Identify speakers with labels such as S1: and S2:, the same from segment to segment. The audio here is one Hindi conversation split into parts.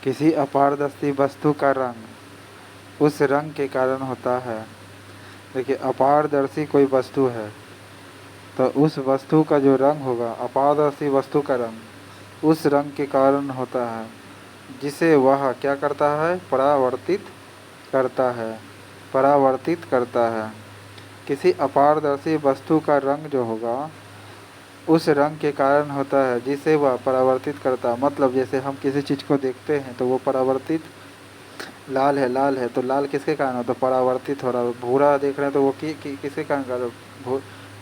S1: किसी अपारदर्शी वस्तु का रंग उस रंग के कारण होता है। देखिए, अपारदर्शी कोई वस्तु है तो उस वस्तु का जो रंग होगा, अपारदर्शी वस्तु का रंग उस रंग के कारण होता है, जिसे वह क्या करता है, परावर्तित करता है। परावर्तित करता है। किसी अपारदर्शी वस्तु का रंग जो होगा उस रंग के कारण होता है जिसे वह परावर्तित करता है। मतलब जैसे हम किसी चीज़ को देखते हैं तो वो परावर्तित, लाल है, लाल है तो लाल किसके कारण होता है, परावर्तित हो रहा है। भूरा देख रहे हैं तो वो किसके कारण कर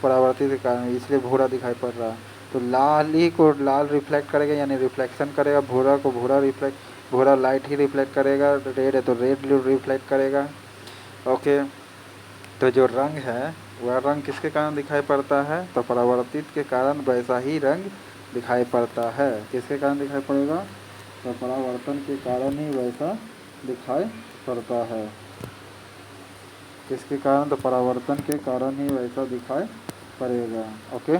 S1: परावर्तित के कारण, इसलिए भूरा दिखाई पड़ रहा है। तो लाल ही को लाल रिफ्लेक्ट करेगा, यानी रिफ्लेक्शन करेगा। भूरा को भूरा रिफ्लेक्ट, भूरा लाइट ही रिफ्लेक्ट करेगा। रेड है तो रेड रिफ्लेक्ट करेगा। ओके, तो जो रंग है वह रंग किसके कारण दिखाई पड़ता है, तो परावर्तित के कारण वैसा ही रंग दिखाई पड़ता है। किसके कारण दिखाई पड़ेगा, तो परावर्तन के कारण ही वैसा दिखाई पड़ता है। किसके कारण, तो परावर्तन के कारण ही वैसा दिखाई पड़ेगा। ओके।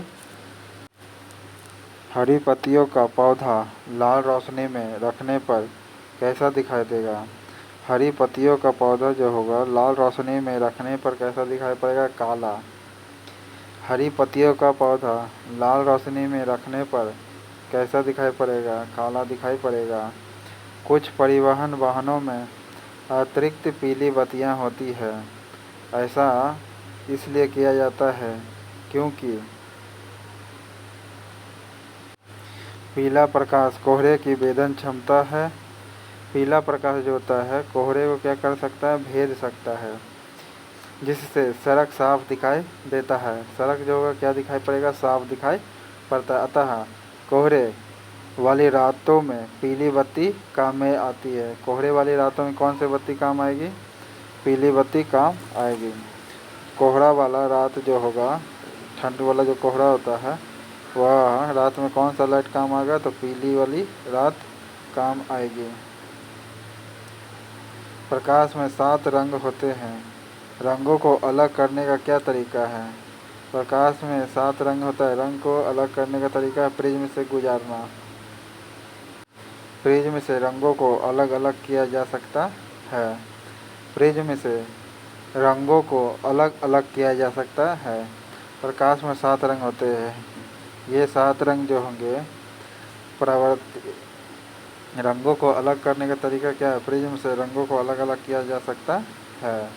S1: हरी पत्तियों का पौधा लाल रोशनी में रखने पर कैसा दिखाई देगा। हरी पत्तियों का पौधा जो होगा लाल रोशनी में रखने पर कैसा दिखाई पड़ेगा, काला। हरी पत्तियों का पौधा लाल रोशनी में रखने पर कैसा दिखाई पड़ेगा, काला दिखाई पड़ेगा। कुछ परिवहन वाहनों में अतिरिक्त पीली बत्तियां होती है। ऐसा इसलिए किया जाता है क्योंकि पीला प्रकाश कोहरे की भेदन क्षमता है। पीला प्रकाश जो होता है कोहरे को क्या कर सकता है, भेद सकता है, जिससे सड़क साफ दिखाई देता है। सड़क जो होगा क्या दिखाई पड़ेगा, साफ दिखाई पड़ता है। अतः कोहरे वाली रातों में पीली बत्ती काम में आती है। कोहरे वाली रातों में कौन सी बत्ती काम आएगी, पीली बत्ती काम आएगी। कोहरा वाला रात जो होगा, ठंड वाला जो कोहरा होता है वह रात में कौन सा लाइट काम आएगा, तो पीली वाली रात काम आएगी। प्रकाश में 7 रंग होते हैं। रंगों को अलग करने का क्या तरीका है। प्रकाश में 7 रंग होता है, रंग को अलग करने का तरीका है प्रिज्म से गुजारना। प्रिज्म से रंगों को अलग अलग किया जा सकता है। प्रिज्म से रंगों को अलग अलग किया जा सकता है। प्रकाश में 7 रंग होते हैं। ये 7 रंग जो होंगे, रंगों को अलग करने का तरीका क्या है, प्रिज्म से रंगों को अलग अलग किया जा सकता है।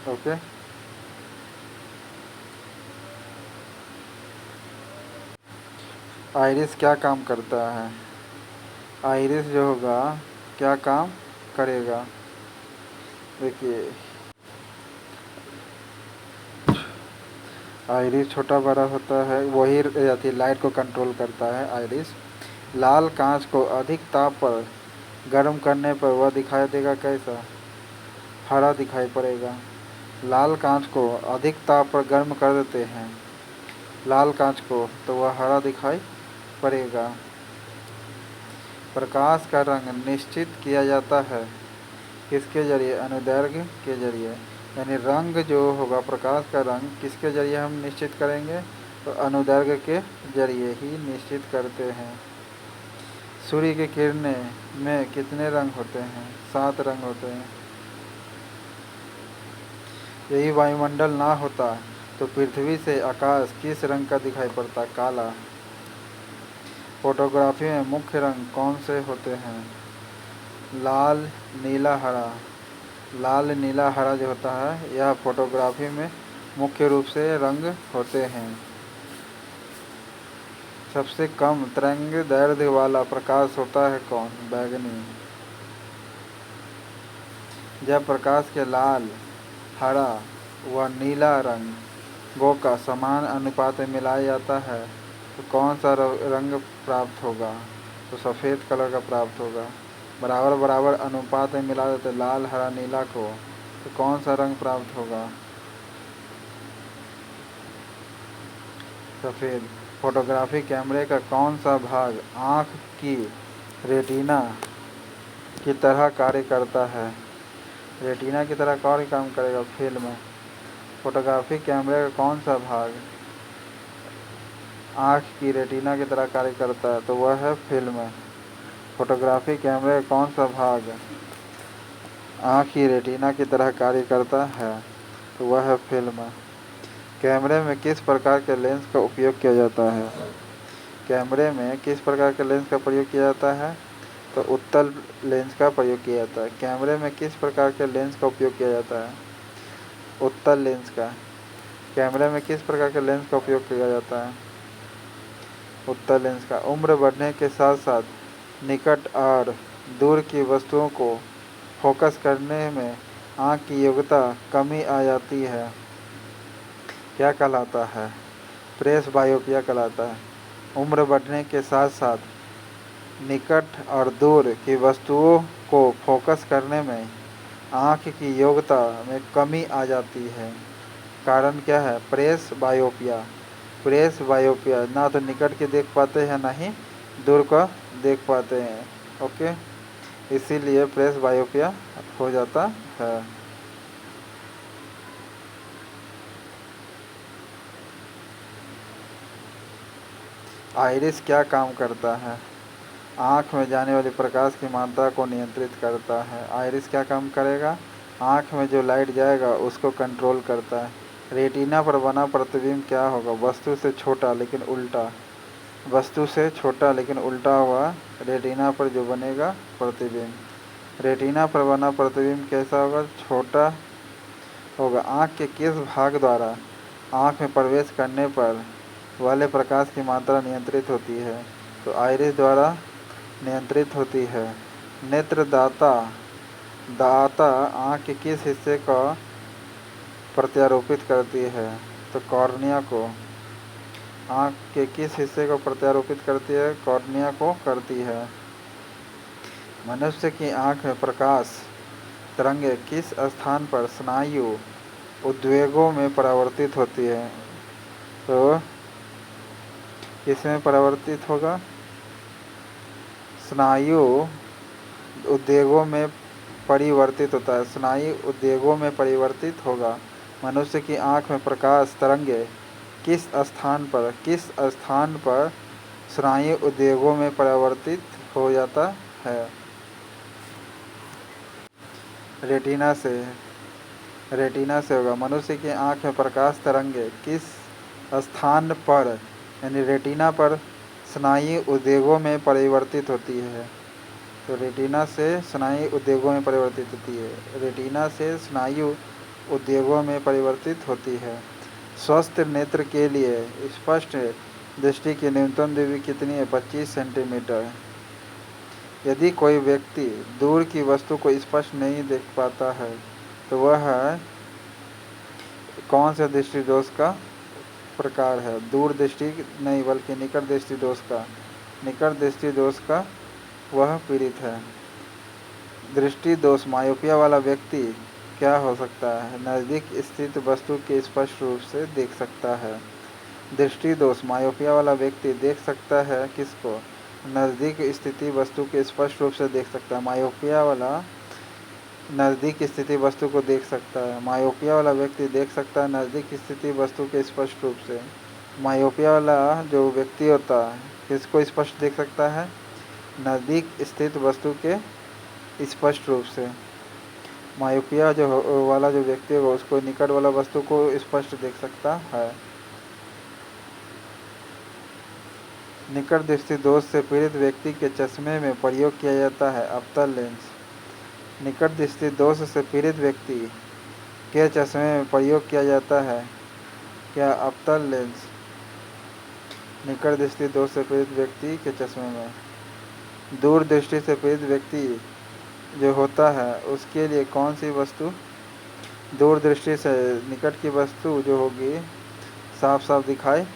S1: ओके। आइरिस क्या काम करता है। आइरिस जो होगा क्या काम करेगा, देखिए आइरिस छोटा बड़ा होता है, वही रहती लाइट को कंट्रोल करता है आइरिस। लाल कांच को अधिक ताप पर गर्म करने पर वह दिखाई देगा कैसा, हरा दिखाई पड़ेगा। लाल कांच को अधिक ताप पर गर्म कर देते हैं लाल कांच को, तो वह हरा दिखाई पड़ेगा। प्रकाश का रंग निश्चित किया जाता है किसके जरिए, अनुदैर्घ्य के जरिए। यानी रंग जो होगा, प्रकाश का रंग किसके जरिए हम निश्चित करेंगे, तो अनुदैर्घ्य के जरिए ही निश्चित करते हैं। सूर्य की किरणें में कितने रंग होते हैं, 7 रंग होते हैं। यही वायुमंडल ना होता तो पृथ्वी से आकाश किस रंग का दिखाई पड़ता, काला। फोटोग्राफी में मुख्य रंग कौन से होते हैं, लाल नीला हरा। लाल नीला हरा जो होता है यह फोटोग्राफी में मुख्य रूप से रंग होते हैं। सबसे कम तरंग दैर्ध्य वाला प्रकाश होता है कौन, बैगनी। जब प्रकाश के लाल, हरा व नीला रंगों का समान अनुपात में मिलाया जाता है तो कौन सा रंग प्राप्त होगा, तो सफ़ेद कलर का प्राप्त होगा। बराबर बराबर अनुपात में मिला देते लाल हरा नीला को, तो कौन सा रंग प्राप्त होगा, सफ़ेद। फोटोग्राफी कैमरे का कौन सा भाग आँख की रेटिना की तरह कार्य करता है, रेटिना की तरह कार्य काम करेगा फिल्म। फोटोग्राफी कैमरे का कौन सा भाग आँख की रेटिना की तरह कार्य करता है, तो वह है फिल्म। फोटोग्राफी कैमरे का कौन सा भाग आँख की रेटिना की तरह कार्य करता है? तो वह है फिल्म। कैमरे में किस प्रकार के लेंस का उपयोग किया जाता है? कैमरे में किस प्रकार के लेंस का प्रयोग किया जाता है? तो उत्तल लेंस का प्रयोग किया जाता है। कैमरे में किस प्रकार के लेंस का उपयोग किया जाता है? उत्तल लेंस का। कैमरे में किस प्रकार के लेंस का उपयोग किया जाता है? उत्तल लेंस का। उम्र बढ़ने के साथ साथ निकट और दूर की वस्तुओं को फोकस करने में आँख की योग्यता कमी आ जाती है, क्या कहलाता है? प्रेस बायोपिया कहलाता है। उम्र बढ़ने के साथ साथ निकट और दूर की वस्तुओं को फोकस करने में आँख की योग्यता में कमी आ जाती है, कारण क्या है? प्रेस बायोपिया। प्रेस बायोपिया, ना तो निकट के देख पाते हैं ना ही दूर का देख पाते हैं। ओके, इसीलिए प्रेस बायोपिया हो जाता है। आइरिस क्या काम करता है? आँख में जाने वाली प्रकाश की मात्रा को नियंत्रित करता है। आइरिस क्या काम करेगा? आँख में जो लाइट जाएगा उसको कंट्रोल करता है। रेटिना पर बना प्रतिबिंब क्या होगा? वस्तु से छोटा लेकिन उल्टा। वस्तु से छोटा लेकिन उल्टा हुआ रेटिना पर जो बनेगा प्रतिबिंब। रेटिना पर बना प्रतिबिंब कैसा होगा? छोटा होगा। आँख के किस भाग द्वारा आँख में प्रवेश करने पर वाले प्रकाश की मात्रा नियंत्रित होती है? तो आइरिस द्वारा नियंत्रित होती है। नेत्रदाता दाता आँख के किस हिस्से का प्रत्यारोपित करती है? तो कॉर्निया को। आँख के किस हिस्से को प्रत्यारोपित करती है? कॉर्निया को करती है। मनुष्य की आँख में प्रकाश तरंगें किस स्थान पर स्नायु उद्वेगों में परावर्तित होती है? तो किसमें परावर्तित होगा? स्नायु उद्वेगों में परिवर्तित होता है। स्नायु उद्वेगों में परिवर्तित होगा। मनुष्य की आँख में प्रकाश तरंगे किस स्थान पर स्नायु उद्वेगों में परिवर्तित हो जाता है? रेटिना से होगा। मनुष्य की आँख में प्रकाश तरंगे किस स्थान पर यानी रेटिना पर स्नायु उद्वेगों में परिवर्तित होती है? तो रेटिना से स्नायु उद्वेगों में परिवर्तित होती है। रेटिना से स्नायु उद्वेगों में परिवर्तित होती है। स्वस्थ नेत्र के लिए स्पष्ट दृष्टि की न्यूनतम दूरी कितनी है? 25 सेंटीमीटर। यदि कोई व्यक्ति दूर की वस्तु को स्पष्ट नहीं देख पाता है तो वह कौन से दृष्टि दोष का प्रकार है? दूर दृष्टि नहीं बल्कि निकट दृष्टि दोष का। निकट दृष्टि दोष का वह पीड़ित है। दृष्टि दोष मायोपिया वाला व्यक्ति क्या हो सकता है? नज़दीक स्थित वस्तु के स्पष्ट रूप से देख सकता है। दृष्टि दोष मायोपिया वाला व्यक्ति देख सकता है किसको? नज़दीक स्थिति वस्तु के स्पष्ट रूप से देख सकता है। मायोपिया वाला नज़दीक स्थिति वस्तु को देख सकता है। मायोपिया वाला व्यक्ति देख सकता है नज़दीक स्थिति वस्तु के स्पष्ट रूप से। मायोपिया वाला जो व्यक्ति होता है किसको स्पष्ट देख सकता है? नज़दीक स्थित वस्तु के स्पष्ट रूप से। मायोपिया वाला जो व्यक्ति होगा उसको निकट वाला वस्तु को स्पष्ट देख सकता है। निकट दृष्टि दोष से पीड़ित व्यक्ति के चश्मे में प्रयोग किया जाता है अवतल लेंस। निकट दृष्टि दोष से पीड़ित व्यक्ति के चश्मे में प्रयोग किया जाता है क्या? अवतल लेंस। निकट दृष्टि दोष से पीड़ित व्यक्ति के चश्मे में। दूर दृष्टि से पीड़ित व्यक्ति जो होता है उसके लिए कौन सी वस्तु? दूर दृष्टि से निकट की वस्तु जो होगी साफ साफ दिखाई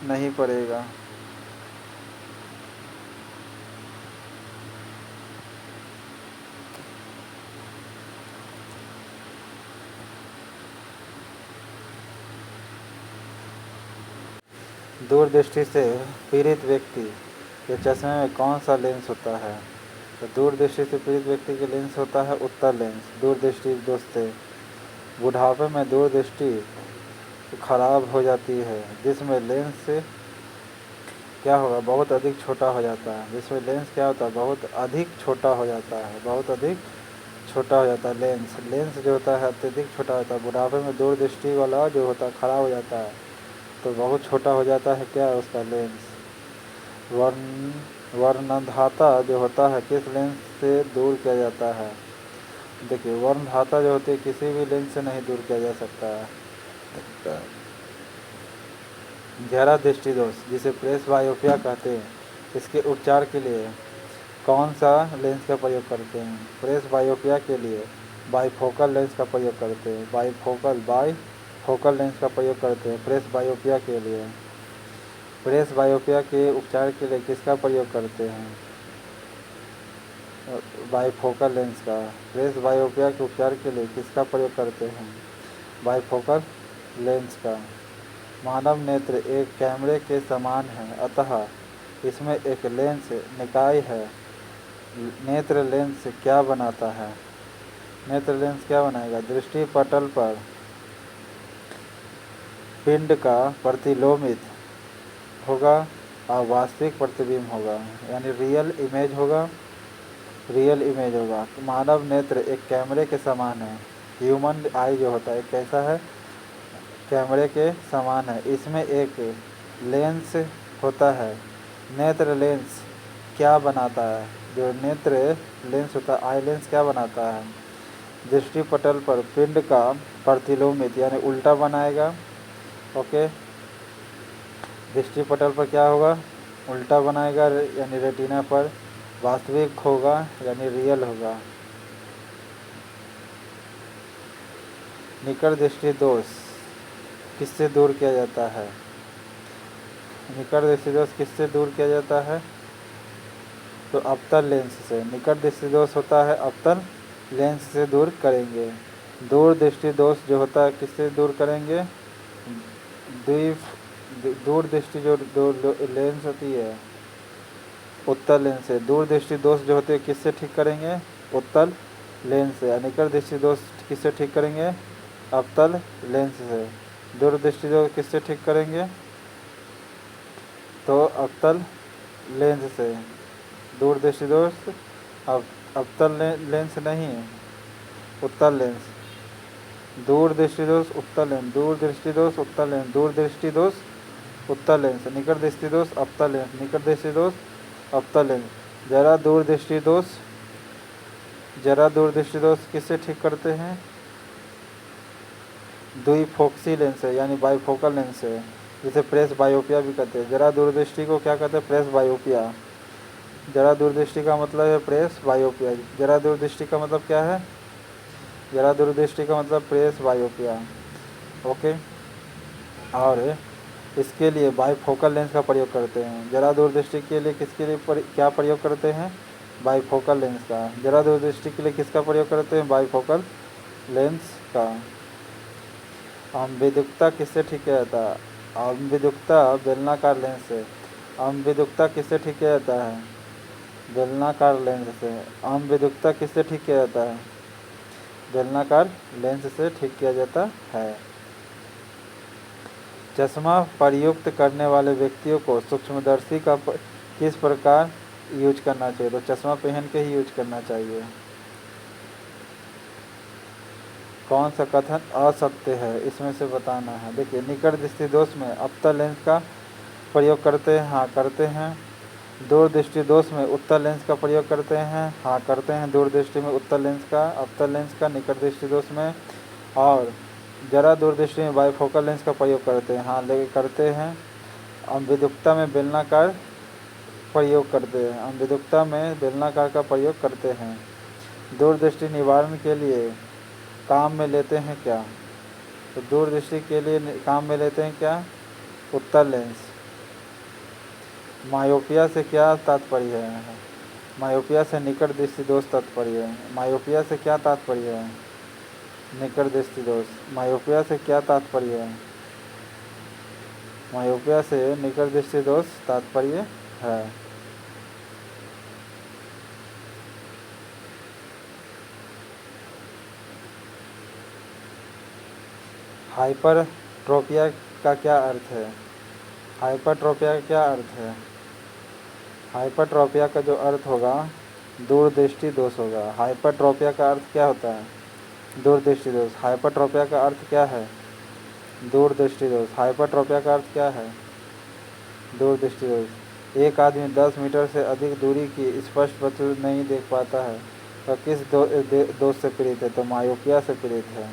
S1: नहीं पड़ेगा। दूर दृष्टि से पीड़ित व्यक्ति के चश्मे में कौन सा लेंस होता है? तो दूर दृष्टि से पीड़ित व्यक्ति के लेंस होता है उत्तल लेंस। दूर दृष्टि दोष से बुढ़ापे में दूर दृष्टि खराब हो जाती है जिसमें लेंस क्या होगा, बहुत अधिक छोटा हो जाता है। जिसमें लेंस क्या होता है, बहुत अधिक छोटा हो जाता है, बहुत अधिक छोटा हो जाता है। लेंस लेंस जो होता है अत्यधिक छोटा होता है। बुढ़ापे में दूरदृष्टि वाला जो होता है खराब हो जाता है, तो बहुत छोटा हो जाता है क्या, उसका लेंस। वर्णधाता जो होता है किस लेंस से दूर किया जाता है। देखिए वर्णधाता जो होती है किसी भी लेंस से नहीं दूर किया जा सकता है। गहरा दृष्टि दोष जिसे प्रेस बायोपिया कहते हैं, इसके उपचार के लिए कौन सा लेंस का प्रयोग करते हैं। प्रेस बायोपिया के लिए बाईफोकल लेंस का प्रयोग करते हैं। बाईफोकल लेंस का प्रयोग करते हैं प्रेस बायोपिया के लिए। प्रेस बायोपिया के उपचार के लिए किसका प्रयोग करते हैं, बाईफोकल लेंस का। प्रेस बायोपिया के उपचार के लिए किसका प्रयोग करते हैं, बाईफोकल लेंस का। मानव नेत्र एक कैमरे के समान है, अतः इसमें एक लेंस निकाय है। नेत्र लेंस क्या बनाता है, नेत्र लेंस क्या बनाएगा, दृष्टि पटल पर पिंड का प्रतिलोमित होगा और वास्तविक प्रतिबिंब होगा, यानी रियल इमेज होगा। मानव नेत्र एक कैमरे के समान है। ह्यूमन आई जो होता है कैसा है, कैमरे के समान है। इसमें एक लेंस होता है। नेत्र लेंस क्या बनाता है, जो नेत्र लेंस होता है आई लेंस क्या बनाता है, दृष्टि पटल पर पिंड का प्रतिलोमित यानी उल्टा बनाएगा। ओके, दृष्टि पटल पर क्या होगा, उल्टा बनाएगा, यानी रेटिना पर वास्तविक होगा यानी रियल होगा। निकट दृष्टि दोष किससे दूर किया जाता है, निकट दृष्टि दोष किससे दूर किया जाता है, तो अवतल लेंस से। निकट दृष्टि दोष होता है अवतल लेंस से दूर करेंगे। दूर दृष्टि दोष जो होता है किससे दूर करेंगे, दूर दृष्टि जो लेंस होती है उत्तल लेंस से। दूर दृष्टि दोष जो होते हैं किससे ठीक करेंगे, उत्तल लेंस से। निकट दृष्टि दोष किससे ठीक करेंगे, अवतल लेंस से। दूर दृष्टि दोष किससे ठीक करेंगे, तो अवतल लेंस से। दूर दृष्टि दोष अवतल लेंस नहीं, उत्तल लेंस। दूर दृष्टि दोष उत्तल लेंस, दूर दृष्टि दोष उत्तल लेंस, दूर दृष्टि दोष उत्तल लेंस। निकट दृष्टि दोष अवतल लेंस, निकट दृष्टि दोष अवतल लेंस। जरा दूर दृष्टि दोष किससे ठीक करते हैं, द्विफोक्सी लेंस है यानी बाईफोकल लेंस है, जिसे प्रेस बायोपिया भी कहते हैं। जरा दूरदृष्टि को क्या कहते हैं, प्रेस बायोपिया। जरा दूरदृष्टि का मतलब है प्रेस बायोपिया। जरा दूरदृष्टि का मतलब क्या है, जरा दूरदृष्टि का मतलब प्रेस बायोपिया। ओके, और इसके लिए बाईफोकल लेंस का प्रयोग करते हैं। जरा दूरदृष्टि के लिए किसके लिए क्या प्रयोग करते हैं, बाईफोकल लेंस का। जरा दूरदृष्टि के लिए किसका प्रयोग करते हैं, बाईफोकल लेंस का। अम्बिदुक्ता किससे ठीक किया जाता है, अम्बिदुक्ता बेलनाकार लेंस से। अम्बिदुक्ता किससे ठीक किया जाता है, बेलनाकार लेंस से। अम्बिदुक्ता किससे ठीक किया जाता है, बेलनाकार लेंस से ठीक किया जाता है। चश्मा प्रयुक्त करने वाले व्यक्तियों को सूक्ष्मदर्शी का किस प्रकार यूज करना चाहिए, तो चश्मा पहन के ही यूज करना चाहिए। कौन सा कथन असत्य है, इसमें से बताना है। देखिए निकट दृष्टि दोष में अवतल लेंस का प्रयोग करते हैं, हाँ करते हैं। दूर दृष्टि दोष में उत्तल लेंस का प्रयोग करते हैं, हाँ करते हैं। दूर दृष्टि में उत्तल लेंस का, अवतल लेंस का निकट दृष्टि दोष में। और जरा दूरदृष्टि में बाईफोकल लेंस का प्रयोग करते हैं, हाँ लेकिन करते हैं। अम्बिदुक्ता में बेलनाकार प्रयोग करते हैं, अम्बिदुक्ता में बेलनाकार का प्रयोग करते हैं। दूरदृष्टि निवारण के लिए काम में लेते हैं क्या, तो दूरदृष्टि के लिए काम में लेते हैं क्या, उत्तल लेंस। मायोपिया से क्या तात्पर्य है, मायोपिया से निकट दृष्टि दोष तात्पर्य है। मायोपिया से क्या तात्पर्य है, निकट दृष्टि दोष। मायोपिया से क्या तात्पर्य है, मायोपिया से निकट दृष्टि दोष तात्पर्य है। हाइपरट्रोपिया का क्या अर्थ है, हाइपरट्रोपिया का क्या अर्थ है, हाइपरट्रोपिया का जो अर्थ होगा दूरदृष्टि दोष होगा। हाइपरट्रोपिया का अर्थ क्या होता है? दूरदृष्टि दोष। हाइपरट्रोपिया का अर्थ क्या है? दूरदृष्टि दोष। हाइपरट्रोपिया का अर्थ क्या है? दूरदृष्टि दोष। एक आदमी 10 मीटर से अधिक दूरी की स्पष्ट वस्तु नहीं देख पाता है तो किस दोष से पीड़ित है? तो मायोपिया से पीड़ित है।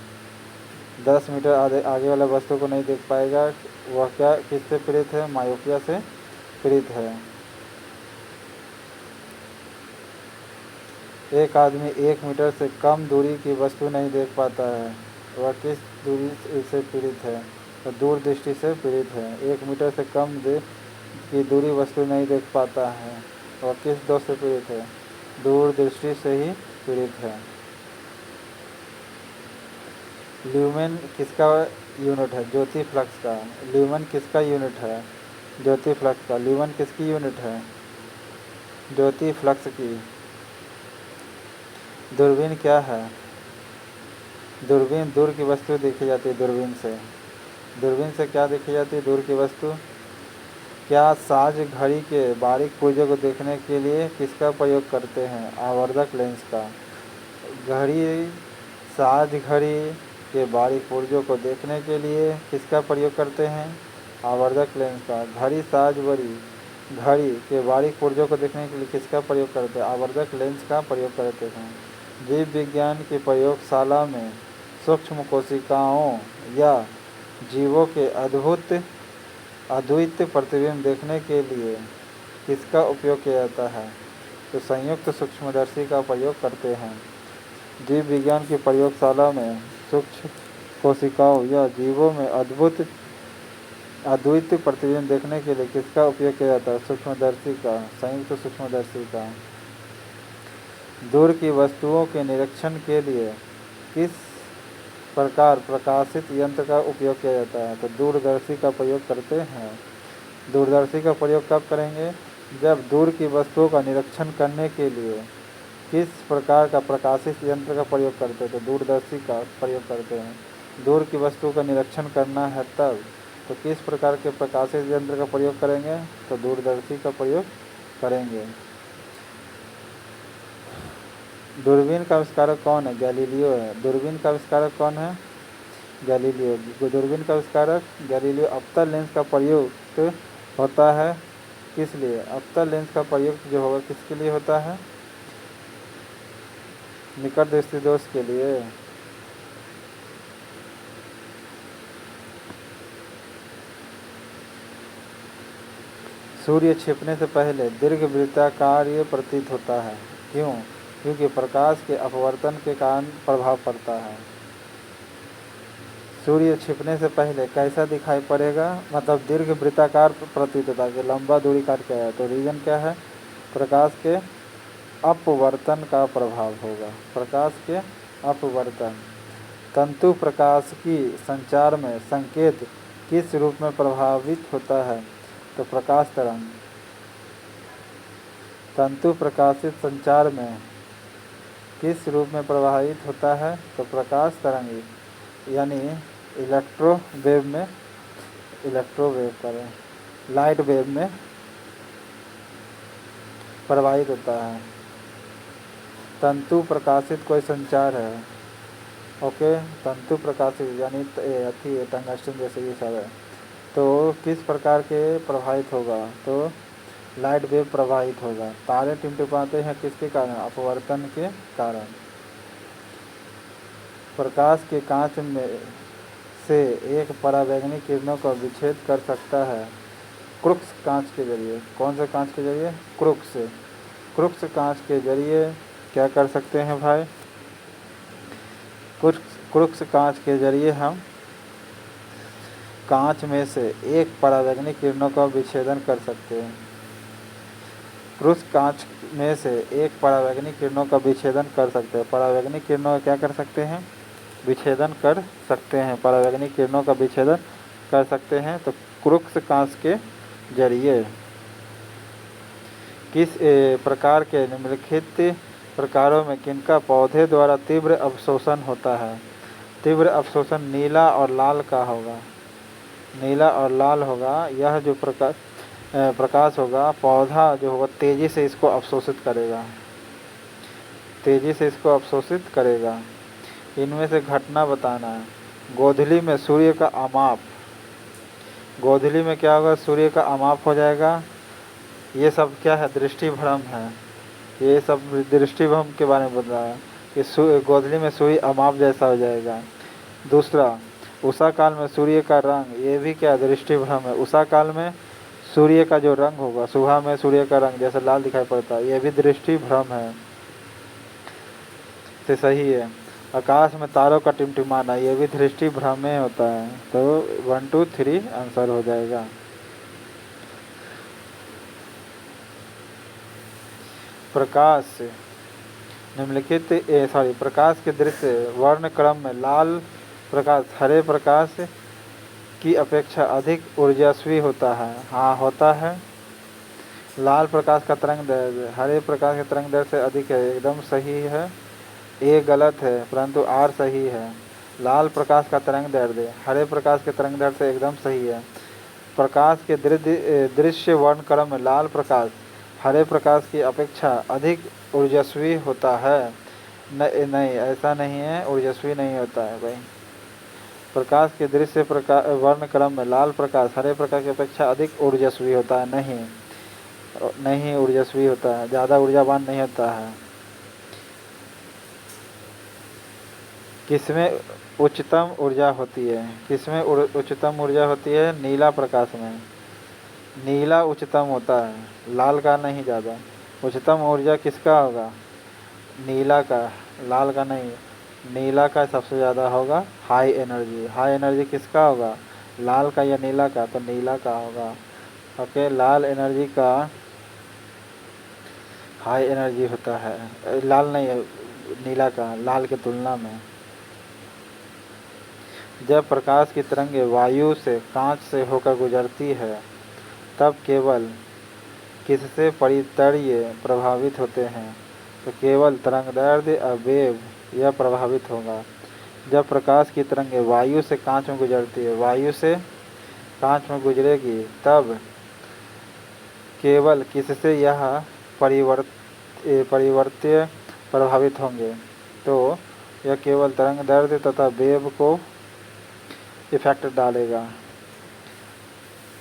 S1: 10 मीटर आगे वाला वस्तु को नहीं देख पाएगा, वह क्या किससे पीड़ित है? मायोपिया से पीड़ित है। एक आदमी 1 मीटर से कम दूरी की वस्तु नहीं देख पाता है, वह किस दूरी से पीड़ित है? तो दूरदृष्टि से पीड़ित है। 1 मीटर से कम की दूरी वस्तु नहीं देख पाता है, वह किस दोष से पीड़ित है? दूरदृष्टि से ही पीड़ित है। ल्यूमेन किसका यूनिट है? ज्योति फ्लक्स का। ल्यूमेन किसका यूनिट है? ज्योति फ्लक्स का। ल्यूमेन किसकी यूनिट है? ज्योति फ्लक्स की। दूरबीन क्या है? दूरबीन दूर की वस्तु देखी जाती है दूरबीन से। दूरबीन से क्या देखी जाती है? दूर की वस्तु। क्या साज घड़ी के बारीक पुर्जों को देखने के लिए किसका प्रयोग करते हैं? आवर्धक लेंस का। घड़ी साज घड़ी के बारीक पुर्जों को देखने के लिए किसका प्रयोग करते हैं? आवर्धक लेंस का। घड़ी साज घड़ी के बारीक पुर्जों को देखने के लिए किसका प्रयोग करते हैं? आवर्धक लेंस का प्रयोग करते हैं। जीव विज्ञान की प्रयोगशाला में सूक्ष्म कोशिकाओं या जीवों के अद्वितीय प्रतिबिंब देखने के लिए किसका उपयोग किया जाता है? तो संयुक्त सूक्ष्मदर्शी का प्रयोग करते हैं। जीव विज्ञान की प्रयोगशाला में सूक्ष्म कोशिकाओं या जीवों में अद्वितीय प्रतिबिंब देखने के लिए किसका उपयोग किया जाता है? सूक्ष्मदर्शी का, संयुक्त सूक्ष्मदर्शी का। दूर की वस्तुओं के निरीक्षण के लिए किस प्रकार प्रकाशित यंत्र का उपयोग किया जाता है? तो दूरदर्शी का प्रयोग करते हैं। दूरदर्शी का प्रयोग कब करेंगे? जब दूर की वस्तुओं का निरीक्षण करने के लिए किस प्रकार का प्रकाशित यंत्र का प्रयोग करते हैं? तो दूरदर्शी का प्रयोग करते हैं। दूर की वस्तु का निरीक्षण करना है तब तो किस प्रकार के प्रकाशित यंत्र का प्रयोग करेंगे? तो दूरदर्शी का प्रयोग करेंगे। दूरबीन का आविष्कारक कौन है? गैलीलियो है। दूरबीन का आविष्कारक कौन है? गैलीलियो। दूरबीन का आविष्कारक गैलीलियो। अवतल लेंस का प्रयोग होता है किस लिए? अवतल लेंस का प्रयोग जो होगा किसके लिए होता है? निकट दृष्टि दोष के लिए। सूर्य छिपने से पहले दीर्घवृत्ताकार प्रतीत होता है। क्यों? क्योंकि प्रकाश के अपवर्तन के कारण प्रभाव पड़ता है। सूर्य छिपने से पहले कैसा दिखाई पड़ेगा? मतलब दीर्घवृत्ताकार प्रतीत होता है कि लंबा दूरी काट के आया। तो रीजन क्या है? प्रकाश के अपवर्तन का प्रभाव होगा। प्रकाश के अपवर्तन। तंतु प्रकाश की संचार में संकेत किस रूप में प्रभावित होता है? तो प्रकाश तरंग। तंतु प्रकाशित संचार में किस रूप में प्रभावित होता है? तो प्रकाश तरंग यानी इलेक्ट्रोवेव करें लाइट वेव में प्रभावित होता है। तंतु प्रकाशित कोई संचार है। ओके, तंतु प्रकाशित यानी टंगस्टन जैसे ये सब है। तो किस प्रकार के प्रभावित होगा? तो लाइट वेव प्रभावित होगा। तारे टिमटिमाते हैं किसके कारण? अपवर्तन के कारण। प्रकाश के कांच में से एक परावैंगनी किरणों का विच्छेद कर सकता है क्रुक्स कांच के जरिए। कौन से कांच के जरिए? क्रुक्स कांच के जरिए क्या कर सकते हैं भाई? क्रुक्स कांच के जरिए हम कांच में से एक परावैंगनी किरणों का विच्छेदन कर सकते हैं। क्रुक्स कांच में से एक परावैंगनी किरणों का विच्छेदन कर सकते हैं। परावैंगनी किरणों का क्या कर सकते हैं? विच्छेदन कर सकते हैं। परावैंगनी किरणों का विच्छेदन कर सकते हैं। तो क्रुक्स कांच के जरिए किस प्रकार के निम्नलिखित प्रकारों में किनका पौधे द्वारा तीव्र अवशोषण होता है? तीव्र अवशोषण नीला और लाल का होगा। नीला और लाल होगा। यह जो प्रकार प्रकाश होगा, पौधा जो होगा तेज़ी से इसको अवशोषित करेगा, तेज़ी से इसको अवशोषित करेगा। इनमें से घटना बताना है। गोधूली में सूर्य का अमाप, गोधूली में क्या होगा, सूर्य का अमाप हो जाएगा। ये सब क्या है, दृष्टि भ्रम है। ये सब दृष्टि भ्रम के बारे में बता रहा है कि गोधूली में सूर्य अमाप जैसा हो जाएगा। दूसरा, उषा काल में सूर्य का रंग, ये भी क्या दृष्टि भ्रम है। उषा काल में सूर्य का जो रंग होगा, सुबह में सूर्य का रंग जैसे लाल दिखाई पड़ता है, ये भी दृष्टि भ्रम है, तो सही है। आकाश में तारों का टिमटिमाना, ये भी दृष्टि भ्रम में होता है। तो 1 2 3 आंसर हो जाएगा। प्रकाश निम्नलिखित प्रकाश के दृश्य वर्ण क्रम में लाल प्रकाश हरे प्रकाश की अपेक्षा अधिक ऊर्जास्वी होता है। हाँ, होता है। लाल प्रकाश का तरंग दैर्ध्य हरे प्रकाश के तरंग दैर्ध्य से अधिक है, एकदम सही है। ए गलत है परंतु आर सही है। लाल प्रकाश का तरंग दैर्ध्य हरे प्रकाश के तरंग दैर्ध्य से एकदम सही है। प्रकाश के दृश्य वर्णक्रम में लाल प्रकाश हरे प्रकाश की अपेक्षा अधिक ऊर्जस्वी होता है। नहीं, ऐसा नहीं है, ऊर्जस्वी नहीं होता है भाई। प्रकाश के दृश्य वर्णक्रम में लाल प्रकाश हरे प्रकाश की अपेक्षा अधिक ऊर्जस्वी होता है। नहीं ऊर्जस्वी होता है, ज़्यादा ऊर्जावान नहीं होता है। किसमें उच्चतम ऊर्जा होती है, किसमें उच्चतम ऊर्जा होती है, नीला प्रकाश में। नीला उच्चतम होता है, लाल का नहीं ज़्यादा। उच्चतम ऊर्जा किसका होगा, नीला का, लाल का नहीं। नीला का सबसे ज़्यादा होगा हाई एनर्जी। हाई एनर्जी किसका होगा, लाल का या नीला का, तो नीला का होगा। ओके, लाल एनर्जी का हाई एनर्जी होता है, लाल नहीं, नीला का, लाल की तुलना में। जब प्रकाश की तरंगें वायु से कांच से होकर गुजरती है तब केवल किससे परितर्य प्रभावित होते हैं, तो केवल तरंगदैर्ध्य और वेव यह प्रभावित होगा। जब प्रकाश की तरंगें वायु से कांच में गुजरती है, वायु से कांच में गुजरेगी तब केवल किससे यह परिवर्त्य प्रभावित होंगे, तो यह केवल तरंगदैर्ध्य तथा वेव को इफेक्ट डालेगा।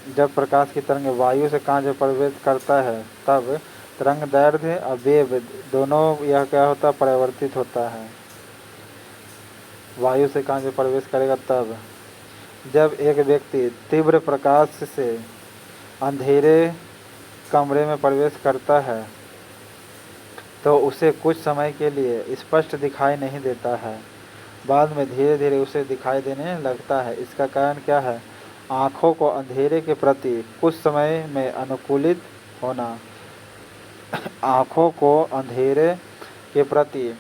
S1: जब प्रकाश की तरंग वायु से कांच में प्रवेश करता है तब तरंगदैर्ध्य और वेव दोनों यह क्या होता है, परिवर्तित होता है। वायु से कांच में प्रवेश करेगा तब। जब एक व्यक्ति तीव्र प्रकाश से अंधेरे कमरे में प्रवेश करता है तो उसे कुछ समय के लिए स्पष्ट दिखाई नहीं देता है, बाद में धीरे धीरे उसे दिखाई देने लगता है। इसका कारण क्या है, आँखों को अंधेरे के प्रति कुछ समय में अनुकूलित होना। आँखों को अंधेरे के प्रति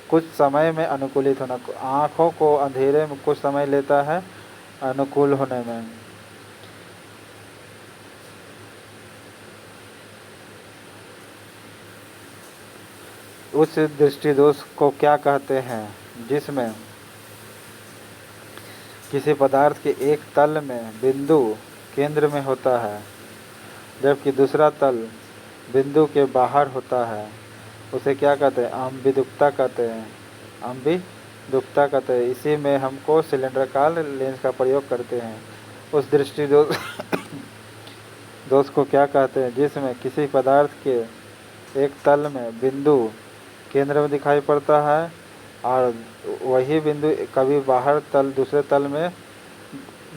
S1: कुछ समय में अनुकूलित होना, आँखों को अंधेरे में कुछ समय लेता है अनुकूल होने में। उस दृष्टि दोष को क्या कहते हैं, जिसमें किसी पदार्थ के एक तल में बिंदु केंद्र में होता है जबकि दूसरा तल बिंदु के बाहर होता है, उसे क्या कहते हैं, अम्बिदुक्ता कहते हैं। अम्बिदुक्ता कहते हैं। इसी में हमको सिलेंडरकाल लेंस का प्रयोग करते हैं। उस दृष्टि दोष को क्या कहते हैं, जिसमें किसी पदार्थ के एक तल में बिंदु केंद्र में दिखाई पड़ता है और वही बिंदु कभी बाहर तल दूसरे तल में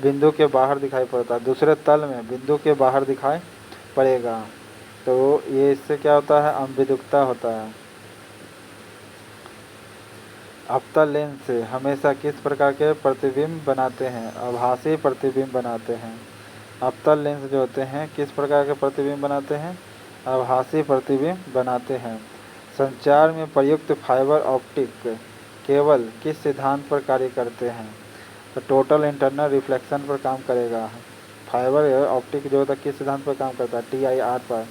S1: बिंदु के बाहर दिखाई पड़ता है, दूसरे तल में बिंदु के बाहर दिखाई पड़ेगा। तो ये इससे क्या होता है, अम्बिदुक्ता होता है। अवतल लेंस से हमेशा किस प्रकार के प्रतिबिंब बनाते हैं, आभासी प्रतिबिंब बनाते हैं। अवतल लेंस जो होते हैं किस प्रकार के प्रतिबिंब बनाते हैं, आभासी प्रतिबिंब बनाते हैं। संचार में प्रयुक्त फाइबर ऑप्टिक केवल किस सिद्धांत पर कार्य करते हैं, तो टोटल इंटरनल रिफ्लेक्शन पर काम करेगा। फाइबर ऑप्टिक जो होता है किस सिद्धांत पर काम करता है, TIR पर।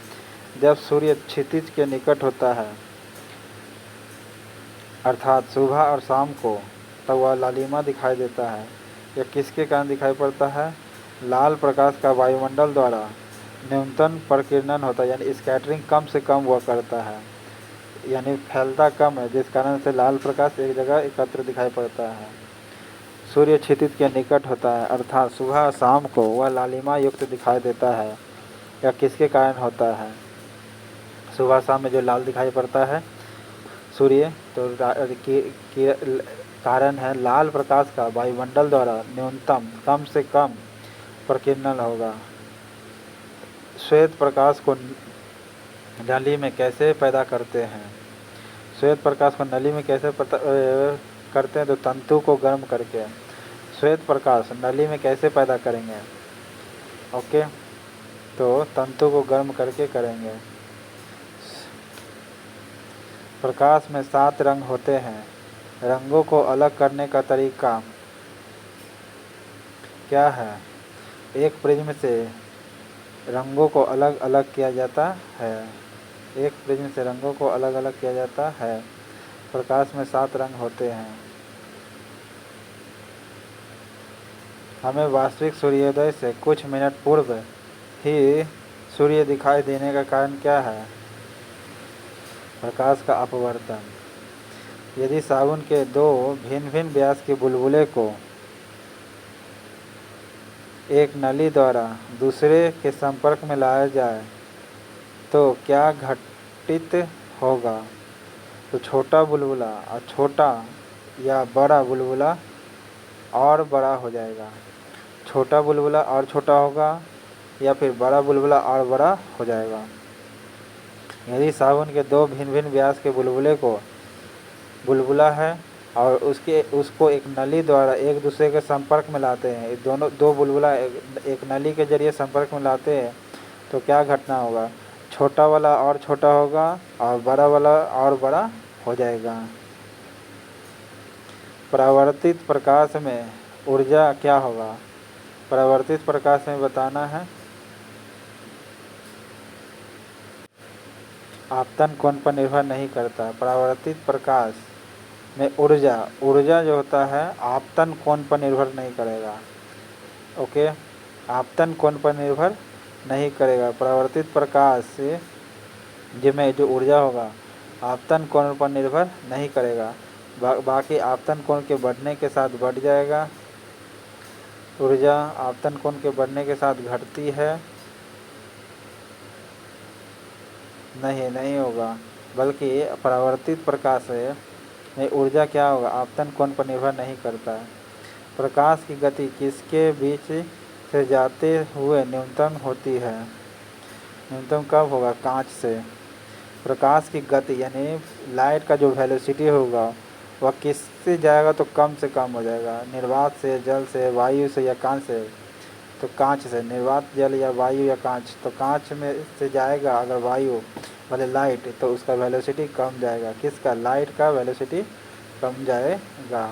S1: जब सूर्य क्षितिज के निकट होता है अर्थात सुबह और शाम को, तब वह लालिमा दिखाई देता है। यह किसके कारण दिखाई पड़ता है, लाल प्रकाश का वायुमंडल द्वारा न्यूनतम प्रकीर्णन होता है, यानी स्कैटरिंग कम से कम हुआ करता है, यानी फैलता कम है, जिस कारण से लाल प्रकाश एक जगह एकत्र दिखाई पड़ता है। सूर्य क्षितिज के निकट होता है, अर्थात सुबह शाम को वह लालिमा युक्त दिखाई देता है। यह किसके कारण होता है? सुबह शाम में जो लाल दिखाई पड़ता है सूर्य, तो कारण है लाल प्रकाश का वायुमंडल द्वारा न्यूनतम कम से कम प्रकीर्णन होगा। श्वेत प्रकाश को नली में कैसे पैदा करते हैं? श्वेत प्रकाश को नली में कैसे करते हैं? तो तंतु को गर्म करके। श्वेत प्रकाश नली में कैसे पैदा करेंगे? ओके, तो तंतु को गर्म करके करेंगे। प्रकाश में 7 रंग होते हैं। रंगों को अलग करने का तरीका क्या है? एक प्रिज्म से रंगों को अलग अलग किया जाता है। एक प्रिज्म से रंगों को अलग अलग किया जाता है। प्रकाश में 7 रंग होते हैं। हमें वास्तविक सूर्योदय से कुछ मिनट पूर्व ही सूर्य दिखाई देने का कारण क्या है? प्रकाश का अपवर्तन। यदि साबुन के 2 भिन्न भिन्न व्यास के बुलबुले को एक नली द्वारा दूसरे के संपर्क में लाया जाए तो क्या घटित होगा? तो छोटा बुलबुला और छोटा या बड़ा बुलबुला और बड़ा हो जाएगा। छोटा बुलबुला और छोटा होगा या फिर बड़ा बुलबुला और बड़ा हो जाएगा। यदि साबुन के 2 भिन्न भिन्न व्यास के बुलबुला है और उसको एक नली द्वारा एक दूसरे के संपर्क में लाते हैं, दोनों 2 बुलबुला एक नली के जरिए संपर्क में लाते हैं, तो क्या घटना होगा? छोटा वाला और छोटा होगा और बड़ा वाला और बड़ा हो जाएगा। परावर्तित प्रकाश में ऊर्जा क्या होगा? परावर्तित प्रकाश में बताना है। आपतन कोण पर निर्भर नहीं करता। परावर्तित प्रकाश में ऊर्जा जो होता है आपतन कोण पर निर्भर नहीं करेगा। ओके, आपतन कोण पर निर्भर नहीं करेगा। परावर्तित प्रकाश से जिसमें जो ऊर्जा होगा आपतन कोण पर निर्भर नहीं करेगा। बाकी आपतन कोण के बढ़ने के साथ बढ़ जाएगा। ऊर्जा आपतन कोण के बढ़ने के साथ घटती है? नहीं होगा, बल्कि परावर्तित प्रकाश में ऊर्जा क्या होगा? आपतन कोण पर निर्भर नहीं करता है। प्रकाश की गति किसके बीच से जाते हुए न्यूनतम होती है? न्यूनतम कब होगा? कांच से। प्रकाश की गति यानी लाइट का जो वेलोसिटी होगा वह किससे जाएगा? तो कम से कम हो जाएगा। निर्वात से, जल से, वायु से या कांच से? तो कांच से। निर्वात, जल या वायु या कांच? तो कांच में से जाएगा अगर वायु वाले लाइट, तो उसका वेलोसिटी कम जाएगा। किसका? लाइट का वेलोसिटी कम जाएगा।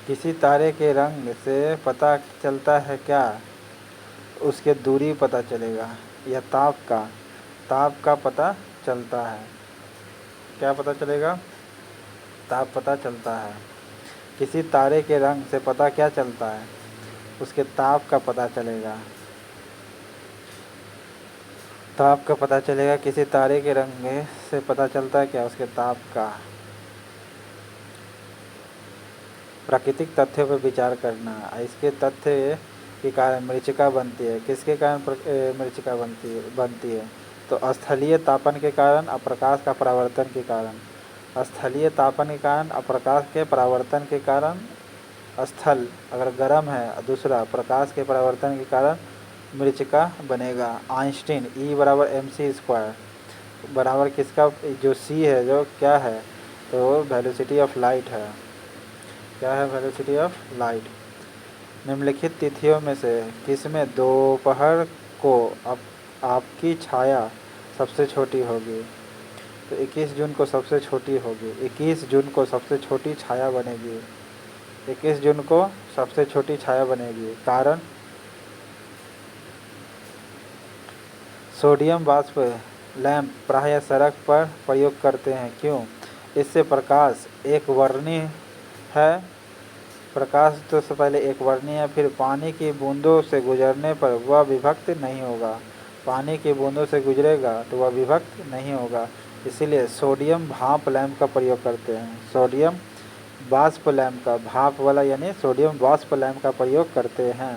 S1: किसी तारे के रंग से पता चलता है क्या? उसके दूरी पता चलेगा या ताप का पता चलता है। क्या पता चलेगा? ताप पता चलता है। किसी तारे के रंग से पता क्या चलता है? उसके ताप का पता चलेगा। ताप का पता चलेगा। किसी तारे के रंग से पता चलता है क्या? उसके ताप का। प्राकृतिक तथ्यों पर विचार करना। इसके तथ्य के कारण मरीचिका बनती है। किसके कारण मरीचिका बनती है? तो स्थलीय तापन के कारण और प्रकाश का परावर्तन के कारण। स्थलीय तापन के कारण और प्रकाश के परावर्तन के कारण। स्थल अगर गर्म है और दूसरा प्रकाश के परावर्तन के कारण मरीचिका बनेगा। आइंस्टीन E = mc² बराबर किसका? जो c है जो क्या है? तो वेलोसिटी ऑफ लाइट है। क्या है? Velocity of light. निम्नलिखित तिथियों में से किसमें दोपहर को आपकी छाया सबसे छोटी होगी? तो 21 जून को सबसे छोटी होगी। 21 जून को सबसे छोटी छाया बनेगी। 21 जून को सबसे छोटी छाया बनेगी। कारण? सोडियम वाष्प लैंप प्रायः सड़क पर प्रयोग करते हैं। क्यों? इससे प्रकाश एक वर्णी है। प्रकाश तो से पहले एक वर्णीय है, फिर पानी की बूंदों से गुजरने पर वह विभक्त नहीं होगा। पानी की बूंदों से गुजरेगा तो वह विभक्त नहीं होगा। इसीलिए सोडियम भाप लैंप का प्रयोग करते हैं। सोडियम वाष्प लैंप का, भाप वाला यानी सोडियम वाष्प लैंप का प्रयोग करते हैं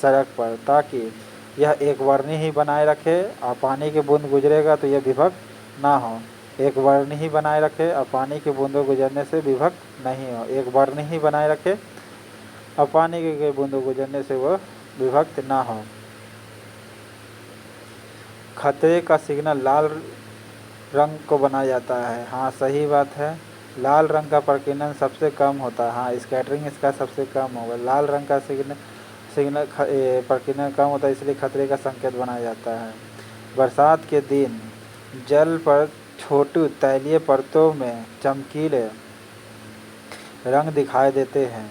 S1: सड़क पर, ताकि यह एक वर्णी ही बनाए रखे और पानी की बूंद गुजरेगा तो यह विभक्त ना हो। एक वर्ण ही बनाए रखे और पानी की बूंदों गुजरने से विभक्त नहीं हो। एक वर्ण ही बनाए रखे और पानी की बूंदों गुजरने से वह विभक्त ना हो। खतरे का सिग्नल लाल रंग को बनाया जाता है। हाँ सही बात है, लाल रंग का प्रकीर्णन सबसे कम होता है। हाँ स्कैटरिंग इसका सबसे कम होगा। लाल रंग का सिग्नल प्रकीर्णन कम होता है, इसलिए खतरे का संकेत बनाया जाता है। बरसात के दिन जल पर छोटी तैलीय परतों में चमकीले रंग दिखाई देते हैं।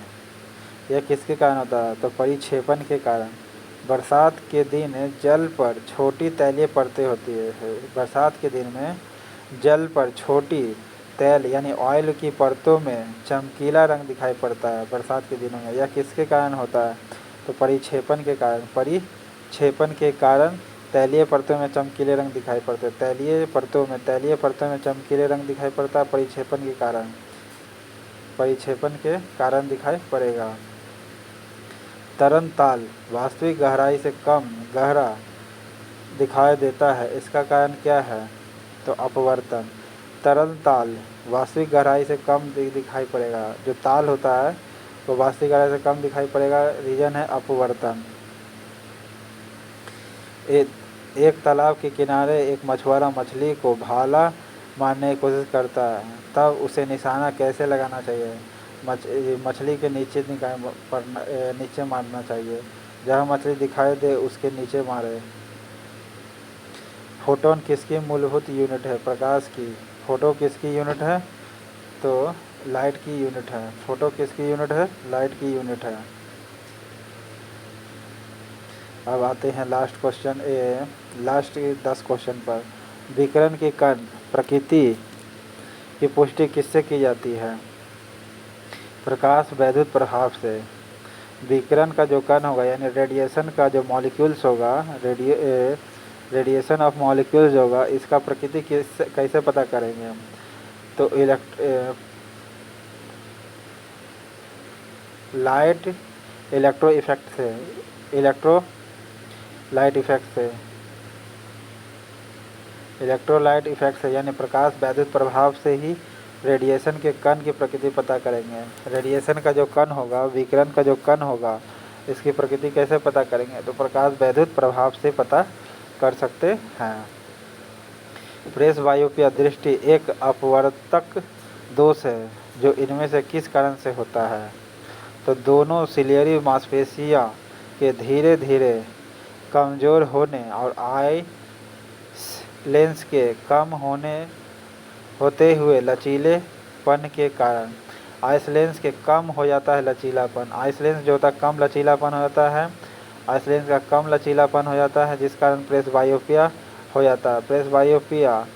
S1: यह किसके कारण होता है? तो परिक्षेपण के कारण। बरसात के दिन जल पर छोटी तैलीय परतें होती है। बरसात के दिन में जल पर छोटी तेल यानी ऑयल की परतों में चमकीला रंग दिखाई पड़ता है बरसात के दिनों में। यह किसके कारण होता है? तो परिक्षेपण के कारण। परिक्षेपण के कारण तैलीय परतों में चमकीले रंग दिखाई पड़ते हैं। तैलीय परतों में चमकीले रंग दिखाई पड़ता है परिक्षेपण के कारण। परिक्षेपण के कारण दिखाई पड़ेगा। तरल ताल वास्तविक गहराई से कम गहरा दिखाई देता है, इसका कारण क्या है? तो अपवर्तन। तरल ताल वास्तविक गहराई से कम दिखाई पड़ेगा। जो ताल होता है वो वास्तविक गहराई से कम दिखाई पड़ेगा, रीजन है अपवर्तन। एक तालाब के किनारे एक मछुआरा मछली को भाला मारने की कोशिश करता है, तब उसे निशाना कैसे लगाना चाहिए? मछली के नीचे मारना चाहिए। जहाँ मछली दिखाई दे उसके नीचे मारे। फोटोन किसकी मूलभूत यूनिट है? प्रकाश की। फोटो किसकी यूनिट है? तो लाइट की यूनिट है। फोटो किसकी यूनिट है? लाइट की यूनिट है। अब आते हैं लास्ट 10 क्वेश्चन पर। विकिरण के कण प्रकृति की पुष्टि किससे की जाती है? प्रकाश वैद्युत प्रभाव से। विकिरण का जो कण होगा यानी रेडिएशन का जो मॉलिक्यूल्स होगा, रेडिएशन ऑफ मॉलिक्यूल्स होगा, इसका प्रकृति कैसे पता करेंगे हम? तो लाइट इलेक्ट्रोलाइट इफेक्ट से यानी प्रकाश वैद्युत प्रभाव से ही रेडिएशन के कण की प्रकृति पता करेंगे। रेडिएशन का जो कण होगा, विकिरण का जो कण होगा, इसकी प्रकृति कैसे पता करेंगे? तो प्रकाश वैद्युत प्रभाव से पता कर सकते हैं। प्रेस वायोपिया दृष्टि एक अपवर्तक दोष है जो इनमें से किस कारण से होता है? तो दोनों सिलियरी मांसपेशियां के धीरे धीरे कमज़ोर होने और आई लेंस के कम होते हुए लचीलेपन के कारण। आइस लेंस के कम हो जाता है लचीलापन। आइस लेंस जो होता है कम लचीलापन हो जाता है। आइस लेंस का कम लचीलापन हो जाता है जिस कारण प्रेस बायोपिया हो जाता है। प्रेस बायोपिया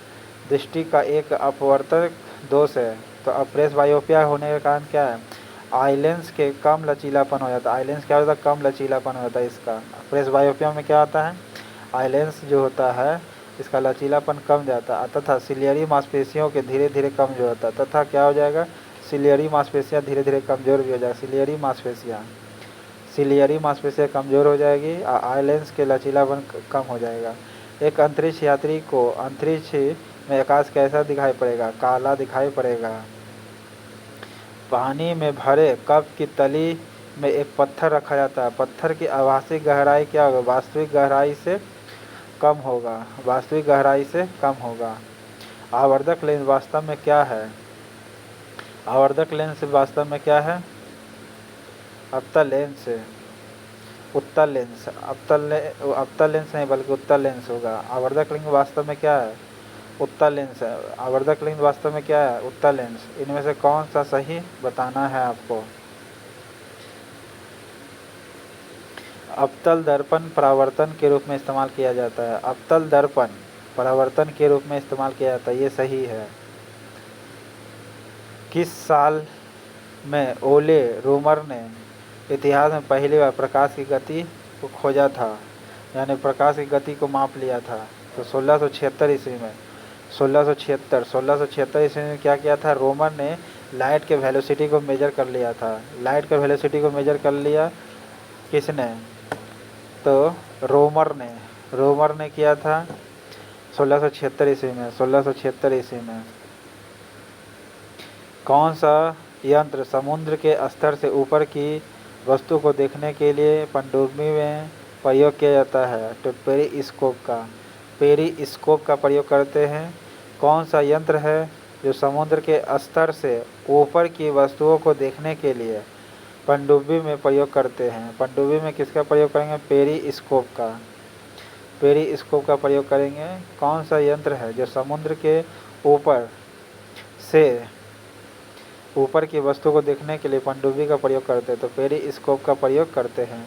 S1: दृष्टि का एक अपवर्तक दोष है। तो अब प्रेस बायोपिया होने का कारण क्या है? आई लेंस के कम लचीलापन हो जाता है। आई लेंस क्या होता है? कम लचीलापन हो जाता है इसका। प्रेस बायोपिया में क्या आता है? आई लेंस जो होता है इसका लचीलापन कम जाता है तथा सिलियरी मांसपेशियों के धीरे धीरे कमजोर होता है। तथा क्या हो जाएगा? सिलियरी मांसपेशियाँ धीरे धीरे कमज़ोर भी हो जाएगी। सिलियरी मांसपेशियाँ कमज़ोर हो जाएगी और आई लेंस के लचीलापन कम हो जाएगा। एक अंतरिक्ष यात्री को अंतरिक्ष में आकाश कैसा दिखाई पड़ेगा? काला दिखाई पड़ेगा। पानी में भरे कप की तली में एक पत्थर रखा जाता है। पत्थर की आभासी गहराई क्या होगा? वास्तविक गहराई से कम होगा। आवर्धक लेंस वास्तव में क्या है? आवर्धक लेंस वास्तव में क्या है? अवतल लेंस नहीं बल्कि उत्तल लेंस होगा। आवर्धक लेंस वास्तव में क्या है? उत्तल लेंस है। आवर्धक लेंस वास्तव में क्या है? उत्तल लेंस। इनमें से कौन सा सही बताना है आपको? अवतल दर्पण परावर्तन के रूप में इस्तेमाल किया जाता है। अवतल दर्पण परावर्तन के रूप में इस्तेमाल किया जाता है, ये सही है। किस साल में ओले रोमर ने इतिहास में पहली बार प्रकाश की गति को खोजा था, यानी प्रकाश की गति को माप लिया था। तो 1676 ईस्वी में 1676 ईस्वी में क्या किया था, रोमर ने लाइट के वेलोसिटी को मेजर कर लिया था। लाइट के वेलोसिटी को मेजर कर लिया किसने, तो रोमर ने किया था 1676 ईस्वी में। 1676 ईस्वी में कौन सा यंत्र समुद्र के स्तर से ऊपर की वस्तु को देखने के लिए पनडुब्बी में प्रयोग किया जाता है, तो पेरिस्कोप का प्रयोग करते हैं। कौन सा यंत्र है जो समुद्र के स्तर से ऊपर की वस्तुओं को देखने के लिए पनडुब्बी में प्रयोग करते हैं। पनडुब्बी में किसका प्रयोग करेंगे, पेरिस्कोप का प्रयोग करेंगे। कौन सा यंत्र है जो समुद्र के ऊपर की वस्तु को देखने के लिए पनडुब्बी का प्रयोग करते हैं, तो पेरिस्कोप का प्रयोग करते हैं।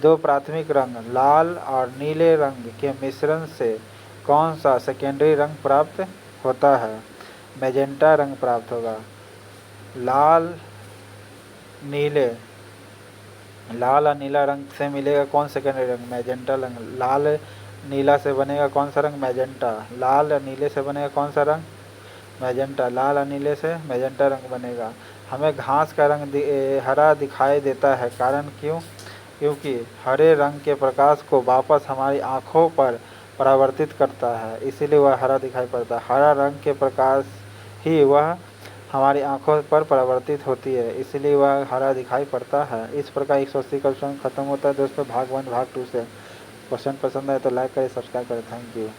S1: दो प्राथमिक रंग लाल और नीले रंग के मिश्रण से कौन सा सेकेंडरी रंग प्राप्त होता है, मैजेंटा रंग प्राप्त होगा। लाल और नीला रंग से मिलेगा कौन सेकेंडरी रंग, मैजेंटा रंग। लाल नीला से बनेगा कौन सा रंग, मैजेंटा। लाल और नीले से बनेगा कौन सा रंग, मैजेंटा। लाल और नीले से मैजेंटा रंग बनेगा। हमें घास का रंग हरा दिखाई देता है, कारण क्यों, क्योंकि हरे रंग के प्रकाश को वापस हमारी आँखों पर परावर्तित करता है, इसीलिए वह हरा दिखाई पड़ता है। हरा रंग के प्रकाश ही वह हमारी आँखों पर परावर्तित होती है, इसलिए वह हरा दिखाई पड़ता है। इस प्रकार 180 का क्वेश्चन खत्म होता है दोस्तों। भाग 1 भाग 2 से क्वेश्चन पसंद आए तो लाइक करें, सब्सक्राइब करें। Thank you.